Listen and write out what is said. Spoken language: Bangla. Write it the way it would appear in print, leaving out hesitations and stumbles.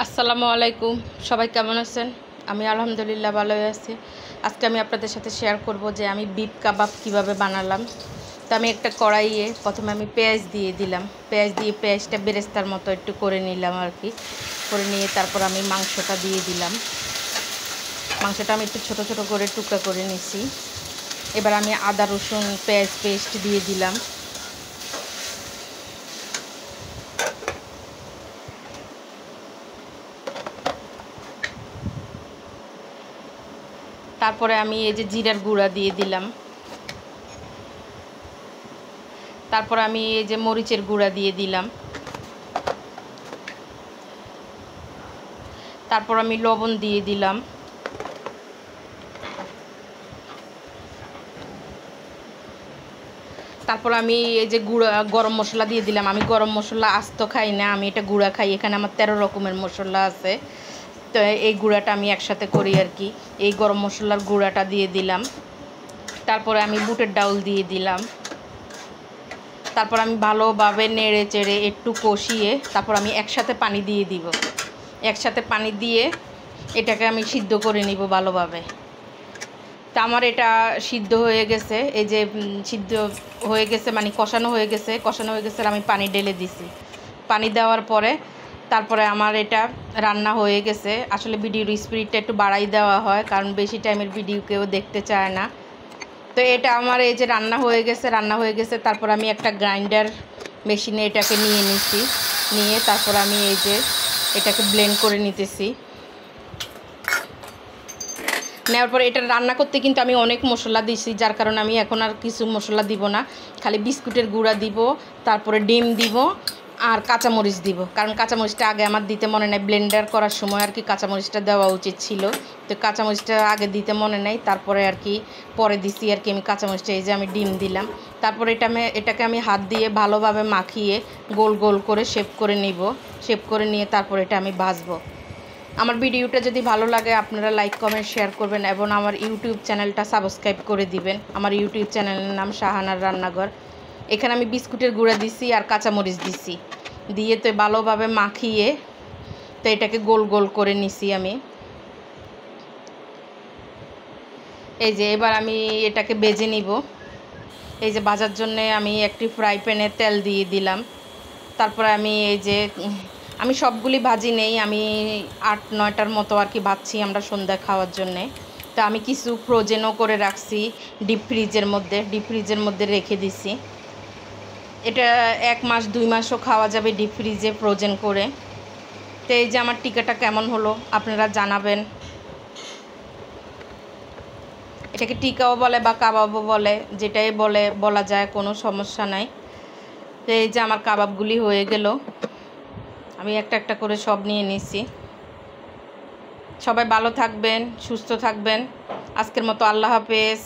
আসসালামু আলাইকুম। সবাই কেমন আছেন? আমি আলহামদুলিল্লাহ ভালোই আছি। আজকে আমি আপনাদের সাথে শেয়ার করব যে আমি বিফ কাবাব কিভাবে বানালাম। তো আমি একটা কড়াইয়ে প্রথমে আমি পেঁয়াজ দিয়ে দিলাম। পেঁয়াজটা বেরেস্তার মতো একটু করে নিলাম আর কি। করে নিয়ে তারপর আমি মাংসটা দিয়ে দিলাম। মাংসটা আমি একটু ছোট ছোট করে টুকরা করে নিছি। এবার আমি আদা রসুন পেঁয়াজ পেস্ট দিয়ে দিলাম। তারপরে আমি এই যে জিরার গুঁড়া দিয়ে দিলাম। তারপর আমি এই যে মরিচের গুঁড়া দিয়ে দিলাম। তারপর আমি লবণ দিয়ে দিলাম। তারপর আমি এই যে গরম মশলা দিয়ে দিলাম। আমি গরম মশলা আস্ত খাই না, আমি এটা গুঁড়া খাই। এখানে আমার 13 রকমের মশলা আছে। তো এই গুঁড়াটা আমি একসাথে করি আর কি। এই গরম মশলার গুঁড়াটা দিয়ে দিলাম। তারপরে আমি বুটের ডাউল দিয়ে দিলাম। তারপর আমি ভালোভাবে নেড়ে চেড়ে একটু কষিয়ে তারপর আমি একসাথে পানি দিয়ে দিব। একসাথে পানি দিয়ে এটাকে আমি সিদ্ধ করে নিব ভালোভাবে। তা আমার এটা সিদ্ধ হয়ে গেছে। এই যে সিদ্ধ হয়ে গেছে মানে কষানো হয়ে গেছে আর আমি পানি ঢেলে দিছি। পানি দেওয়ার পরে তারপরে আমার এটা রান্না হয়ে গেছে। আসলে ভিডিওর স্পিডটা একটু বাড়াই দেওয়া হয়, কারণ বেশি টাইমের ভিডিও কেউ দেখতে চায় না। তো এটা আমার এই যে রান্না হয়ে গেছে। তারপর আমি একটা গ্রাইন্ডার মেশিনে এটাকে নিয়ে নিছি। নিয়ে তারপর আমি এই যে এটাকে ব্লেন্ড করে নিতেছি। নেওয়ার পরে এটা রান্না করতে কিন্তু আমি অনেক মশলা দিছি, যার কারণে আমি এখন আর কিছু মশলা দিব না। খালি বিস্কুটের গুঁড়া দিব, তারপরে ডিম দিব আর কাঁচামরিচ দিব। কারণ কাঁচামরিচটা আগে আমার দিতে মনে নেই, ব্লেন্ডার করার সময় আর কি কাঁচামরিচটা দেওয়া উচিত ছিল। তো কাঁচামরিচটা আগে দিতে মনে নেই, তারপরে আর কি পরে দিছি আর কি আমি কাঁচামরিচটা। এই যে আমি ডিম দিলাম। তারপরে এটাকে আমি হাত দিয়ে ভালোভাবে মাখিয়ে গোল গোল করে শেপ করে নিব। শেপ করে নিয়ে তারপর এটা আমি ভাজবো। আমার ভিডিওটা যদি ভালো লাগে আপনারা লাইক কমেন্ট শেয়ার করবেন এবং আমার ইউটিউব চ্যানেলটা সাবস্ক্রাইব করে দিবেন। আমার ইউটিউব চ্যানেলের নাম শাহানার রান্নাঘর। এখানে আমি বিস্কুটের গুঁড়া দিছি আর কাঁচামরিচ দিছি, দিয়ে তো ভালোভাবে মাখিয়ে তো এটাকে গোল গোল করে নিছি আমি। এই যে এবার আমি এটাকে ভেজে নিব। এই যে ভাজার জন্যে আমি একটি ফ্রাই প্যানে তেল দিয়ে দিলাম। তারপরে আমি এই যে আমি সবগুলি ভাজি নেই, আমি 8-9টার মতো আর কি ভাজছি আমরা সন্ধ্যায় খাওয়ার জন্যে। তো আমি কিছু ফ্রোজেনও করে রাখছি ডিপ ফ্রিজের মধ্যে রেখে দিছি। এটা 1 মাস 2 মাসও খাওয়া যাবে ডিপ ফ্রিজে ফ্রোজেন করে। তো এই যে আমার টিকাটা কেমন হলো আপনারা জানাবেন। এটাকে টিকাও বলে বা কাবাবও বলে, যেটাই বলা যায়, কোনো সমস্যা নাই। তো এই যে আমার কাবাবগুলি হয়ে গেল, আমি একটা একটা করে সব নিয়ে নিছি। সবাই ভালো থাকবেন, সুস্থ থাকবেন। আজকের মতো আল্লাহ হাফেজ।